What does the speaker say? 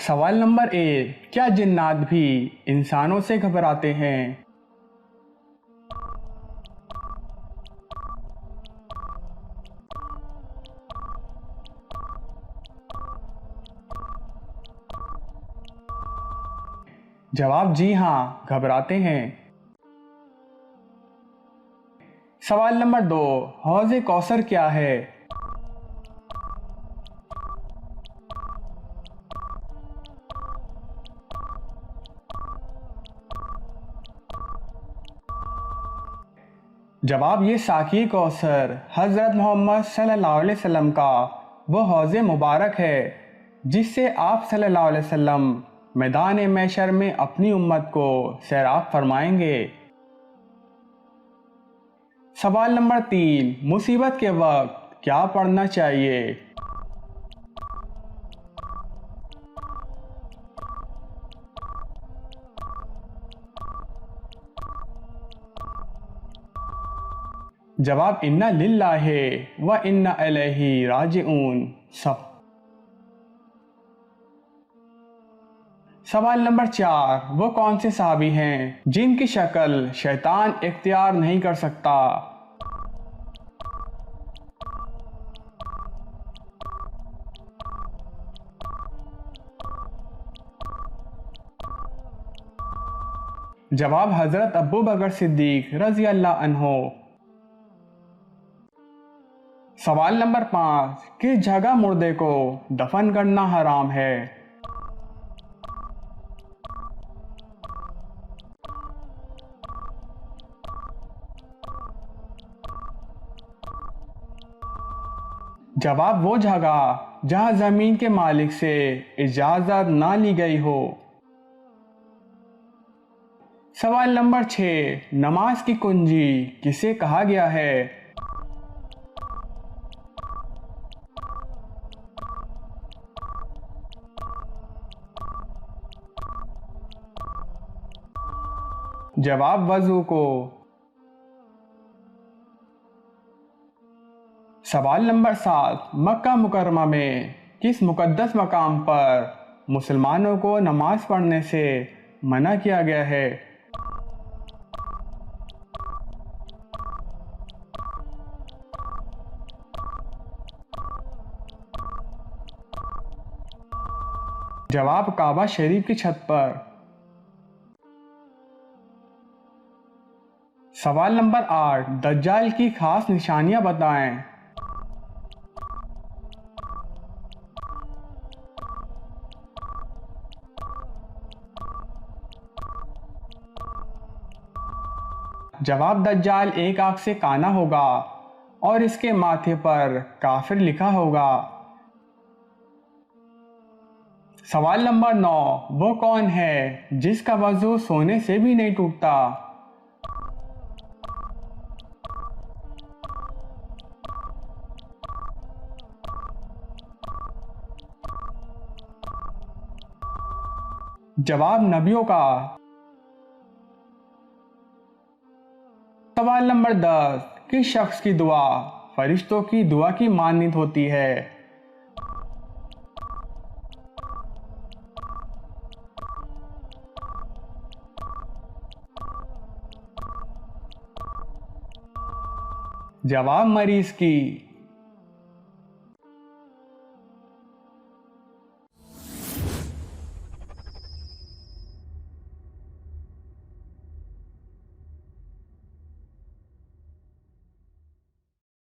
सवाल नंबर 1, क्या जिन्नात भी इंसानों से घबराते हैं? जवाब जी हाँ, घबराते हैं। सवाल नंबर 2, हौज़ कौसर क्या है? जवाब ये साकी कौसर हज़रत मोहम्मद सल्लल्लाहु अलैहि वसल्लम का वो हौज़ मुबारक है जिससे आप सल्लल्लाहु अलैहि वसल्लम मैदान महशर में अपनी उम्मत को सैराब फरमाएंगे। सवाल नंबर 3, मुसीबत के वक्त क्या पढ़ना चाहिए? जवाब इन्ना लिल्लाहि व इन्ना इलैहि राजिऊन। सब। सवाल नंबर 4, वो कौन से सहाबी हैं जिनकी शक्ल शैतान इख्तियार नहीं कर सकता? जवाब हज़रत अबू बकर सिद्दीक रज़ी अल्लाह अन्हो। सवाल नंबर 5, किस जगह मुर्दे को दफन करना हराम है? जवाब वो जगह जहां जमीन के मालिक से इजाजत ना ली गई हो। सवाल नंबर 6, नमाज की कुंजी किसे कहा गया है? जवाब वजू को। सवाल नंबर 7, मक्का मुकर्रमा में किस मुकद्दस मकाम पर मुसलमानों को नमाज पढ़ने से मना किया गया है? जवाब काबा शरीफ की छत पर। सवाल नंबर 8, दज्जाल की खास निशानियां बताएं। जवाब दज्जाल एक आंख से काना होगा और इसके माथे पर काफिर लिखा होगा। सवाल नंबर 9, वो कौन है जिसका वजू सोने से भी नहीं टूटता? जवाब नबियों का। सवाल नंबर 10, किस शख्स की दुआ फरिश्तों की दुआ की मानित होती है? जवाब मरीज की।